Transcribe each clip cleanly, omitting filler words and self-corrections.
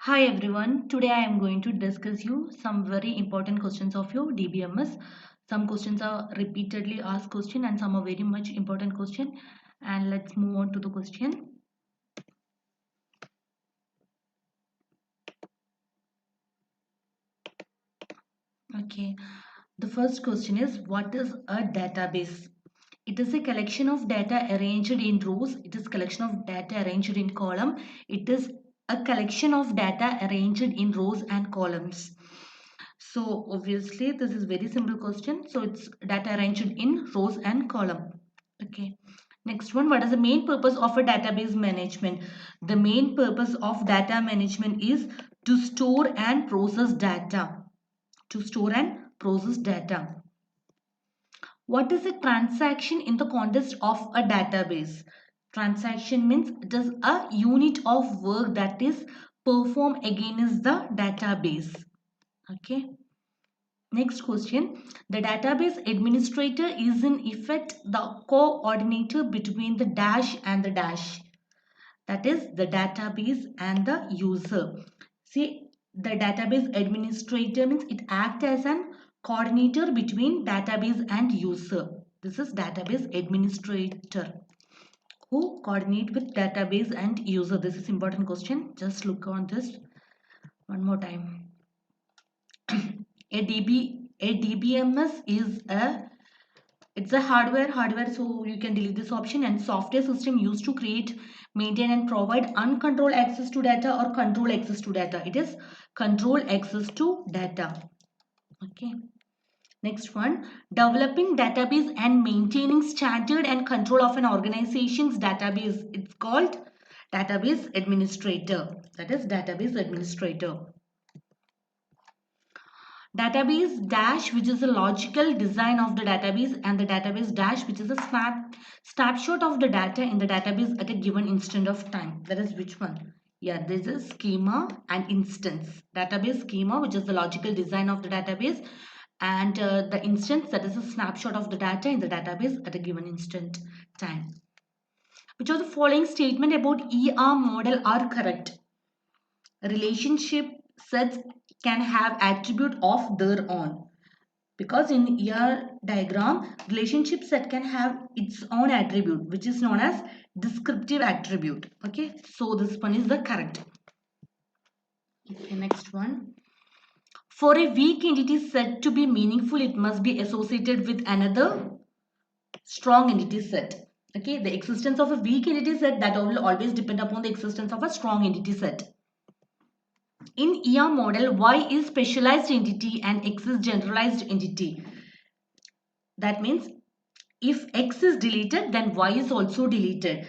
Hi everyone, today I am going to discuss you some very important questions of your DBMS. Some questions are repeatedly asked question and some are very much important question. And let's move on to the question. Okay, the first question is, what is a database? It is a collection of data arranged in rows. It is collection of data arranged in column. It is a collection of data arranged in rows and columns. So obviously this is very simple question. So it's data arranged in rows and column. Okay. Next one, what is the main purpose of a database management? The main purpose of data management is to store and process data. To store and process data. What is a transaction in the context of a database? Transaction means it is a unit of work that is performed against the database. Okay. Next question. The database administrator is in effect the coordinator between the dash and the dash. That is the database and the user. See, the database administrator means it acts as an coordinator between database and user. This is database administrator who coordinate with database and user. This is important question. Just look on this one more time. A DBMS is it's a hardware, so you can delete this option, and software system used to create, maintain and provide uncontrolled access to data or control access to data. It is control access to data. Okay. Next one, developing database and maintaining standard and control of an organization's database. It's called database administrator. That is database administrator. Database dash, which is a logical design of the database, and the database dash, which is a snapshot of the data in the database at a given instant of time. That is which one? Yeah, this is schema and instance. Database schema, which is the logical design of the database, and the instance, that is a snapshot of the data in the database at a given instant time. Which of the following statement about ER model are correct? Relationship sets can have attribute of their own, because in ER diagram relationship set can have its own attribute, which is known as descriptive attribute. Okay, so this one is the correct. Okay, next one. For a weak entity set to be meaningful, it must be associated with another strong entity set. Okay, the existence of a weak entity set, that will always depend upon the existence of a strong entity set. In ER model, Y is specialized entity and X is generalized entity. That means if X is deleted, then Y is also deleted.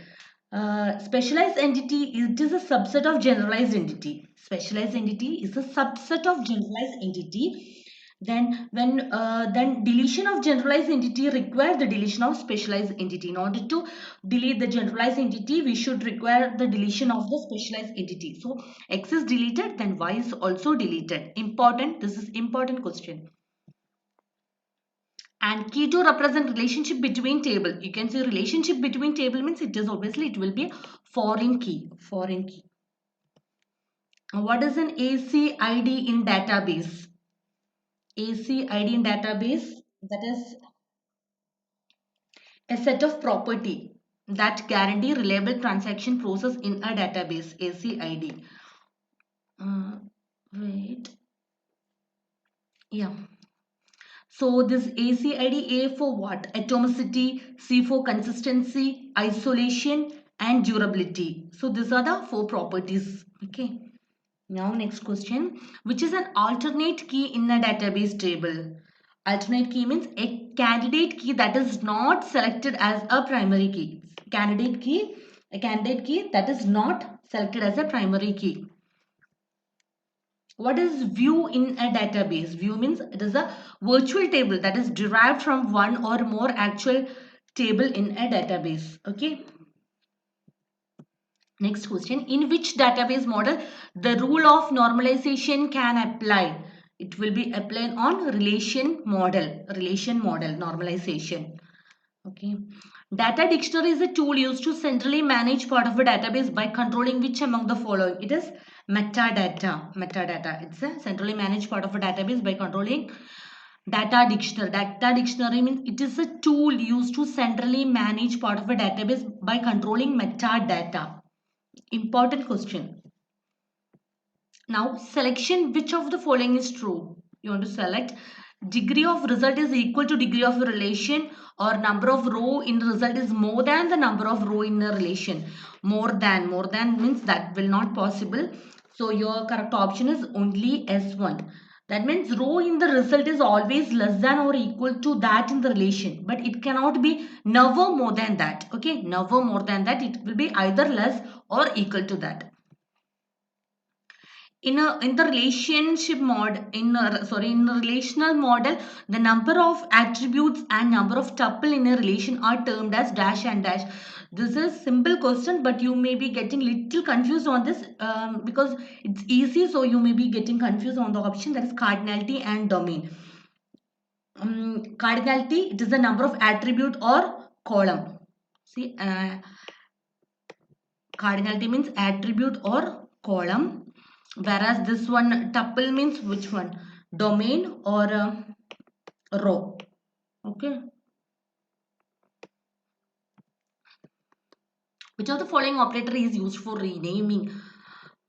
Specialized entity, it is a subset of generalized entity. Specialized entity is a subset of generalized entity. Then then deletion of generalized entity requires the deletion of specialized entity. In order to delete the generalized entity, we should require the deletion of the specialized entity. So X is deleted, then Y is also deleted. Important. This is important question. And key to represent relationship between table. You can say relationship between table means it is obviously it will be foreign key. Foreign key. What is an ACID in database? ACID in database, that is a set of property that guarantee reliable transaction process in a database. ACID. Wait. Yeah. So this ACID, A for what? Atomicity, C for consistency, isolation and durability. So these are the 4 properties. Okay. Now next question. Which is an alternate key in a database table? Alternate key means a candidate key that is not selected as a primary key. A candidate key that is not selected as a primary key. What is view in a database? View means it is a virtual table that is derived from one or more actual table in a database. Okay. Next question. In which database model the rule of normalization can apply? It will be applied on relation model normalization. Okay. Data dictionary is a tool used to centrally manage part of a database by controlling which among the following. It is metadata. Metadata. It's a centrally managed part of a database by controlling data dictionary. Data dictionary means it is a tool used to centrally manage part of a database by controlling metadata. Important question. Now selection, which of the following is true? You want to select degree of result is equal to degree of a relation, or number of row in the result is more than the number of row in a relation. More than means that will not possible. So your correct option is only S1. That means row in the result is always less than or equal to that in the relation, but it cannot be never more than that. Okay, never more than that. It will be either less or equal to that. In the relationship mod in the relational model, the number of attributes and number of tuple in a relation are termed as dash and dash. This is simple question, but you may be getting little confused on this because it's easy, so you may be getting confused on the option that is cardinality and domain. Cardinality, it is the number of attribute or column. See, cardinality means attribute or column, whereas this one tuple means which one, domain or row. Okay, which of the following operator is used for renaming?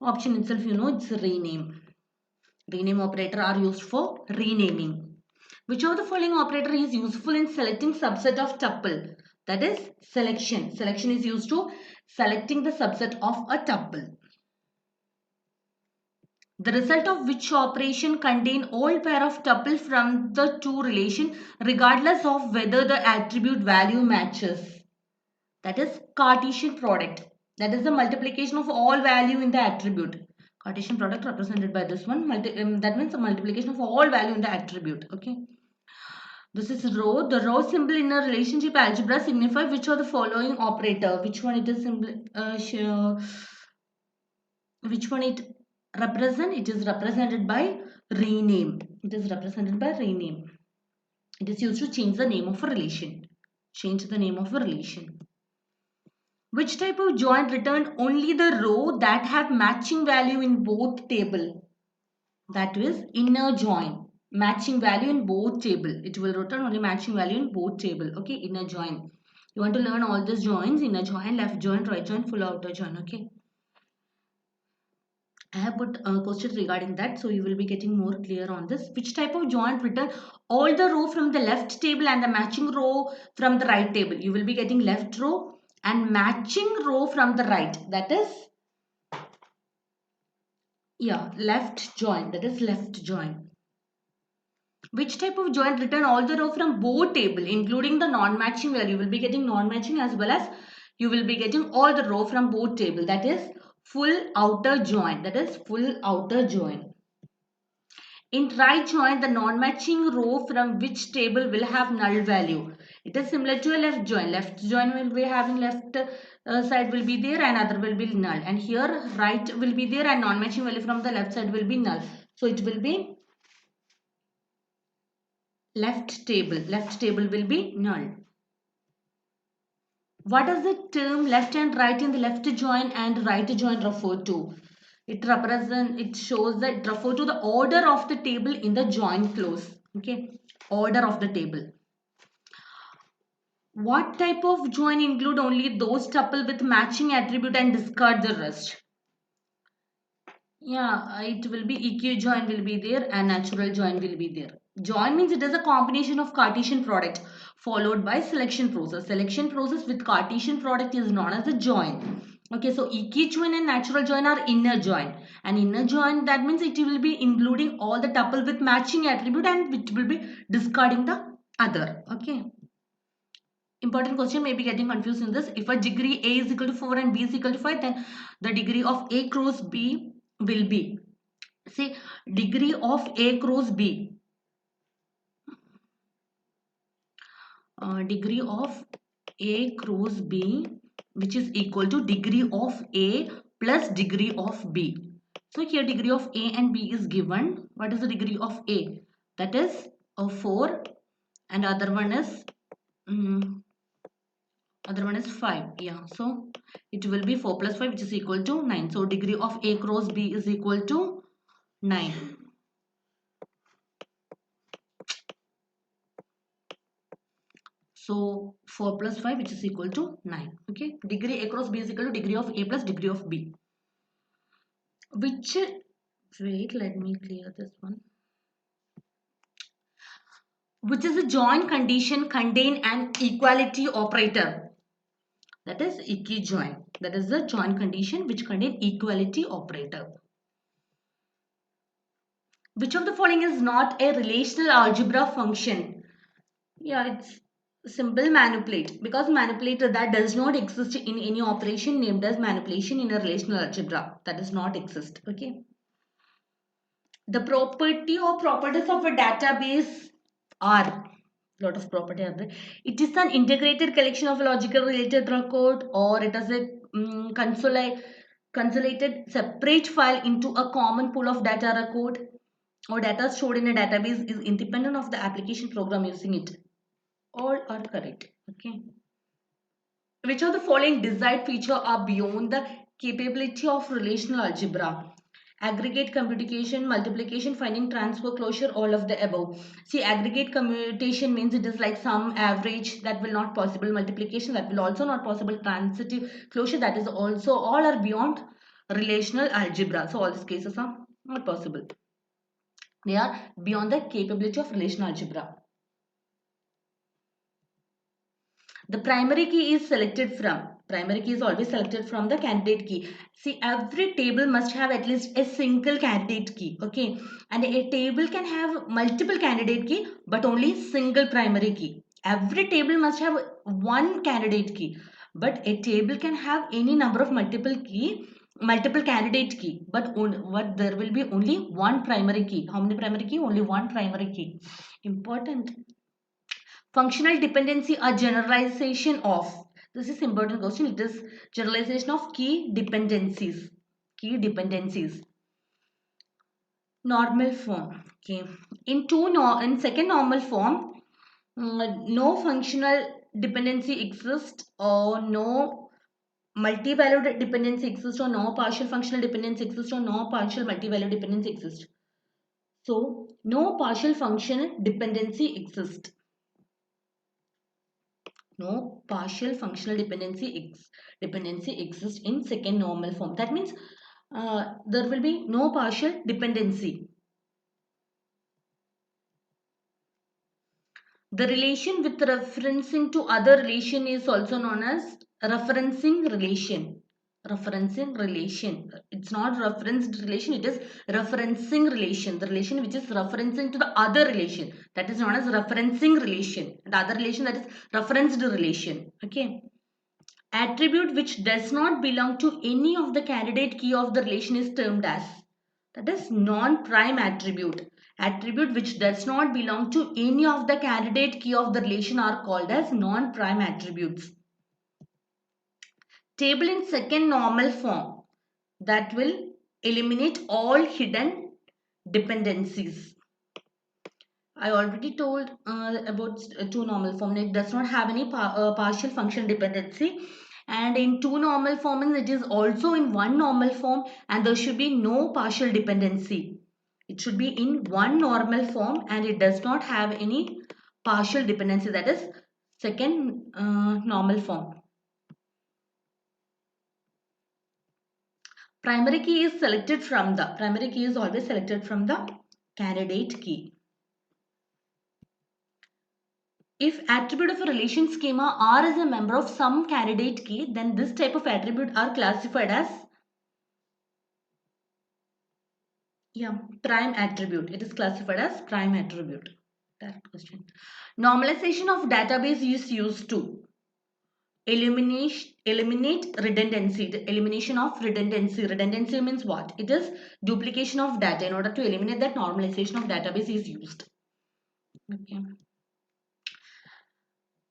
Option itself, you know, it's rename operator are used for renaming. Which of the following operator is useful in selecting subset of tuple? That is selection. Selection is used to selecting the subset of a tuple. The result of which operation contain all pair of tuple from the two relation regardless of whether the attribute value matches. That is Cartesian product. That is the multiplication of all value in the attribute. Cartesian product represented by this one. That means the multiplication of all value in the attribute. Okay. This is row. The row symbol in a relationship algebra signify which of the following operator. Which one it is which one it represent? It is represented by rename. It is represented by rename. It is used to change the name of a relation. Change the name of a relation. Which type of join return only the row that have matching value in both table? That is inner join. Matching value in both table. It will return only matching value in both table. Okay, inner join. You want to learn all these joins: inner join, left join, right join, full outer join. Okay. I have put a question regarding that, so you will be getting more clear on this. Which type of joint return all the row from the left table and the matching row from the right table? You will be getting left row and matching row from the right. That is, yeah, left join. That is left join. Which type of joint return all the row from both table, including the non-matching, where you will be getting non-matching as well as you will be getting all the row from both table. That is full outer join. That is full outer join. In right join, the non-matching row from which table will have null value? It is similar to a left join. Left join will be having left side will be there and other will be null. And here right will be there and non-matching value from the left side will be null. So it will be left table. Left table will be null. What does the term left and right in the left join and right join refer to? It shows that it refer to the order of the table in the join clause. Okay, order of the table. What type of join include only those tuple with matching attribute and discard the rest? Yeah, it will be EQ join will be there and natural join will be there. Join means it is a combination of Cartesian product followed by selection process. Selection process with Cartesian product is known as a join. Okay, so EQ join and natural join are inner join. And inner join, that means it will be including all the tuple with matching attribute and it will be discarding the other. Okay. Important question may be getting confused in this. If a degree A is equal to 4 and B is equal to 5, then the degree of A cross B will be, say, degree of A cross B. Degree of A cross B, which is equal to degree of A plus degree of B. So here degree of A and B is given. What is the degree of A? That is 4 and other one is Other one is 5. Yeah, so it will be 4 plus 5, which is equal to 9. So degree of A cross B is equal to 9. So 4 plus 5, which is equal to 9. Okay, degree A cross B is equal to degree of A plus degree of B. Which, wait, let me clear this one. Which is a joint condition contain an equality operator. That is equijoin. That is the joint condition which contain equality operator. Which of the following is not a relational algebra function? Yeah, it's simple manipulate, because manipulator that does not exist in any operation named as manipulation in a relational algebra. That does not exist. Okay. The property or properties of a database are lot of property are there. It is an integrated collection of logical related record, or it is a consolidated separate file into a common pool of data record, or data stored in a database is independent of the application program using it. All are correct. Okay. Which of the following desired feature are beyond the capability of relational algebra? Aggregate computation, multiplication, finding, transfer, closure, all of the above. See, aggregate computation means it is like sum, average, that will not possible. Multiplication, that will also not possible. Transitive, closure, that is also, all are beyond relational algebra. So all these cases are not possible. They are beyond the capability of relational algebra. The primary key is selected from. Primary key is always selected from the candidate key. See, every table must have at least a single candidate key. Okay. And a table can have multiple candidate key, but only single primary key. Every table must have one candidate key, but a table can have any number of multiple candidate key, but there will be only one primary key. How many primary key? Only one primary key. Important. Functional dependency or generalization of. This is important question. It is generalization of key dependencies. Key dependencies. Normal form. Okay. In second normal form, no functional dependency exists, or no multi-valued dependency exists, or no partial functional dependency exists, or no partial multi-valued dependency exists. So no partial functional dependency exists. No partial functional dependency exists in second normal form. That means there will be no partial dependency. The relation with referencing to other relation is also known as referencing relation. Referencing relation. It's not referenced relation, it is referencing relation. The relation which is referencing to the other relation, that is known as referencing relation. And other relation, that is referenced relation. Okay. Attribute which does not belong to any of the candidate key of the relation is termed as, that is non-prime attribute. Attribute which does not belong to any of the candidate key of the relation are called as non-prime attributes. Table in second normal form, that will eliminate all hidden dependencies. I already told about two normal form. It does not have any partial function dependency. And in two normal forms, it is also in one normal form, and there should be no partial dependency. It should be in one normal form and it does not have any partial dependency. That is second normal form. Primary key is always selected from the candidate key. If attribute of a relation schema R is a member of some candidate key, then this type of attribute are classified as prime attribute. It is classified as prime attribute. That question. Normalization of database is used to eliminate redundancy. The elimination of redundancy. Redundancy means what? It is duplication of data. In order to eliminate that, normalization of database is used. Okay.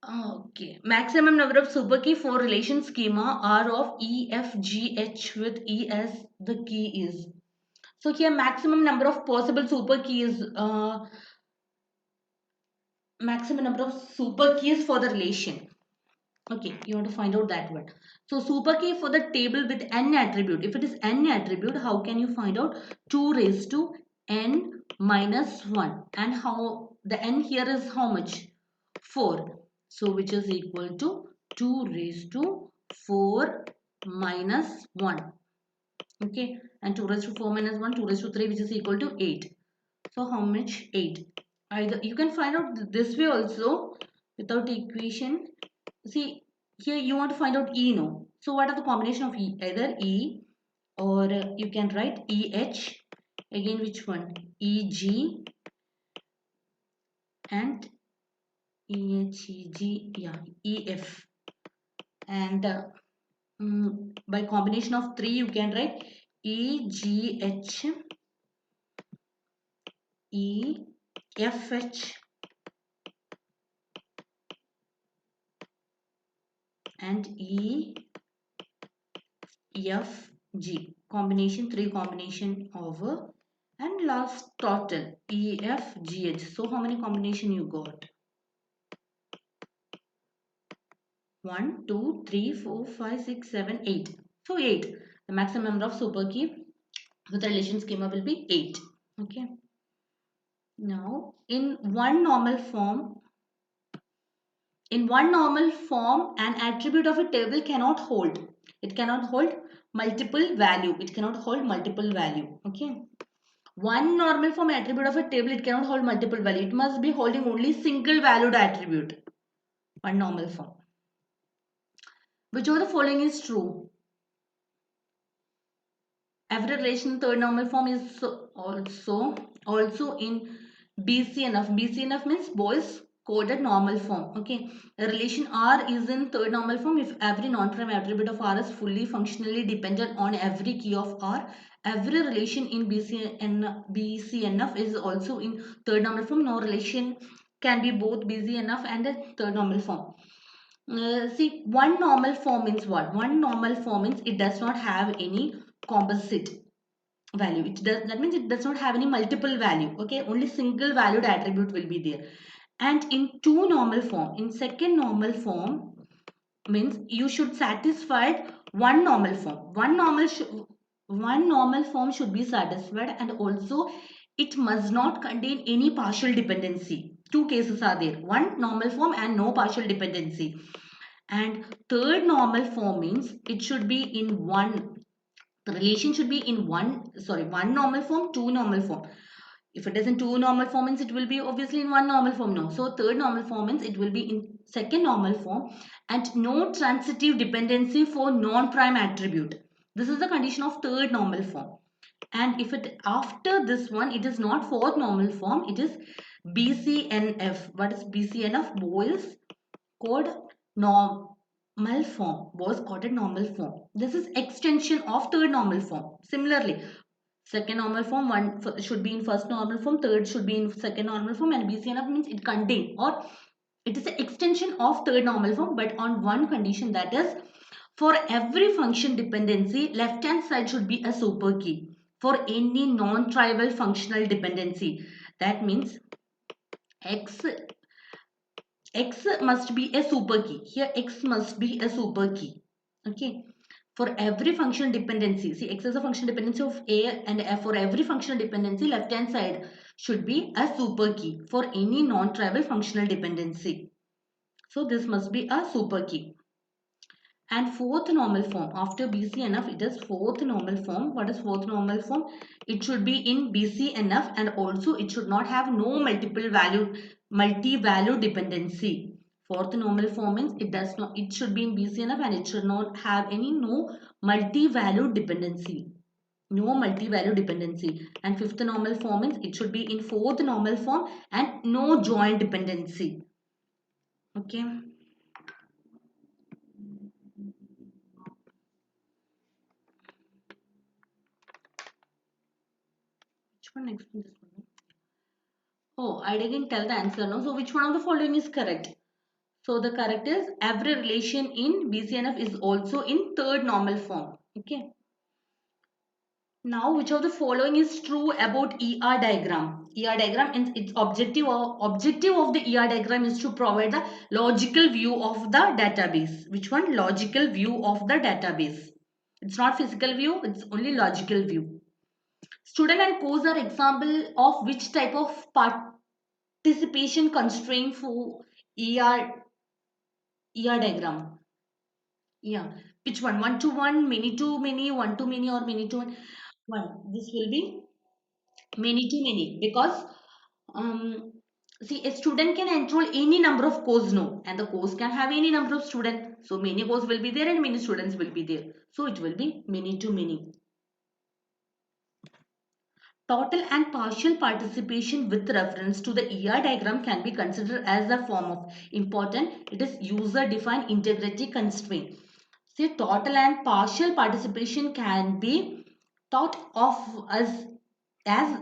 Okay. Maximum number of super key for relation schema are of E, F, G, H with E as the key is. So here maximum number of possible super keys, maximum number of super keys for the relation. Okay, you want to find out that one. So super key for the table with n attribute. If it is n attribute, how can you find out? 2 raised to n minus 1. And how the n here is how much? 4. So which is equal to 2 raised to 4 minus 1. Okay, and 2 raised to 4 minus 1, 2 raised to 3, which is equal to 8. So how much? 8. Either you can find out this way also without equation. See, here you want to find out E, no? So what are the combination of E? Either E or you can write EH. Again, which one? EG and EHEG, yeah, EF. And by combination of 3, you can write EGH, EFH and EFG. Combination, 3 combination over. And last total EFGH. So how many combination you got? 1, 2, 3, 4, 5, 6, 7, 8. So 8. The maximum number of super key with the relation schema will be 8. Okay. Now in one normal form, an attribute of a table cannot hold. It cannot hold multiple value. It cannot hold multiple value. Okay. One normal form attribute of a table, it cannot hold multiple value. It must be holding only single valued attribute. One normal form. Which of the following is true? Every relation third normal form is also in BCNF. BCNF means Boy's coded normal form. Okay. A relation R is in third normal form if every non-prime attribute of R is fully functionally dependent on every key of R. Every relation in BCNF is also in third normal form. No relation can be both BCNF and a third normal form. See, one normal form means what? One normal form means it does not have any composite value. That means it does not have any multiple value. Okay, only single valued attribute will be there. And in two normal form, in second normal form means you should satisfy one normal form. One normal form should be satisfied, and also it must not contain any partial dependency. Two cases are there: one normal form and no partial dependency. And third normal form means it should be in one, the relation should be in one normal form, two normal form. If it is in two normal form means it will be obviously in one normal form. No, so third normal form means it will be in second normal form, and no transitive dependency for non-prime attribute. This is the condition of third normal form. And if it after this one, it is not fourth normal form, it is BCNF. What is BCNF? Boyle's code normal form. Was coded normal form. This is extension of third normal form. Similarly, second normal form should be in first normal form, third should be in second normal form, and BCNF means it contain or it is an extension of third normal form, but on one condition, that is for every function dependency, left hand side should be a super key for any non-trivial functional dependency. That means X must be a super key. Here X must be a super key. Okay. For every functional dependency, see X is a functional dependency of A, and F. For every functional dependency, left hand side should be a super key for any non-trivial functional dependency. So this must be a super key. And fourth normal form, after BCNF, it is fourth normal form. What is fourth normal form? It should be in BCNF, and also it should not have no multi-value dependency. Fourth normal form means it should be in BCNF, and it should not have no multi-value dependency. No multi-value dependency. And fifth normal form means it should be in fourth normal form and no joint dependency. Okay. Which one next? This one. Oh, I didn't tell the answer now. So which one of the following is correct? So the correct is every relation in BCNF is also in third normal form. Okay. Now, which of the following is true about ER diagram? ER diagram and its objective of the ER diagram is to provide the logical view of the database. Which one? Logical view of the database. It's not physical view, it's only logical view. Student and course are example of which type of participation constraint for ER diagram. Yeah. Which one? One to one, many to many, one to many, or many to one? One. This will be many to many because um, see, a student can enroll any number of course no, and the course can have any number of students. So many course will be there and many students will be there. So it will be many to many. Total and partial participation with reference to the ER diagram can be considered as a form of important. It is user-defined integrity constraint. See, total and partial participation can be thought of as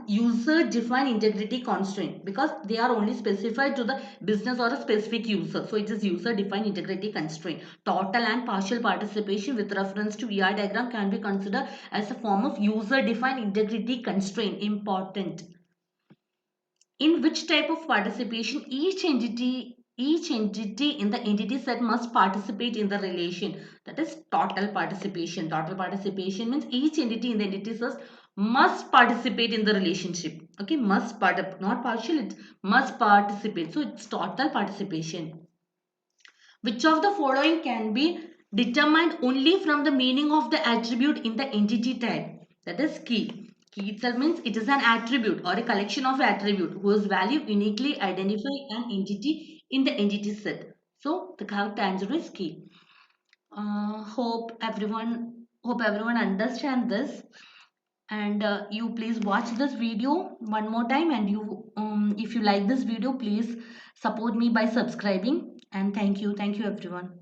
user-defined integrity constraint because they are only specified to the business or a specific user. So it is user-defined integrity constraint. Total and partial participation with reference to ER diagram can be considered as a form of user-defined integrity constraint. Important. In which type of participation each entity in the entity set must participate in the relation, that is total participation. Total participation means each entity in the entity set must participate in the relationship. Okay, must part, not partial, it must participate, so it's total participation. Which of the following can be determined only from the meaning of the attribute in the entity type? That is key. Key itself means it is an attribute or a collection of attribute whose value uniquely identify an entity in the entity set. So the correct answer is key. Hope everyone understand this, and you please watch this video one more time, and you if you like this video, please support me by subscribing, and thank you everyone.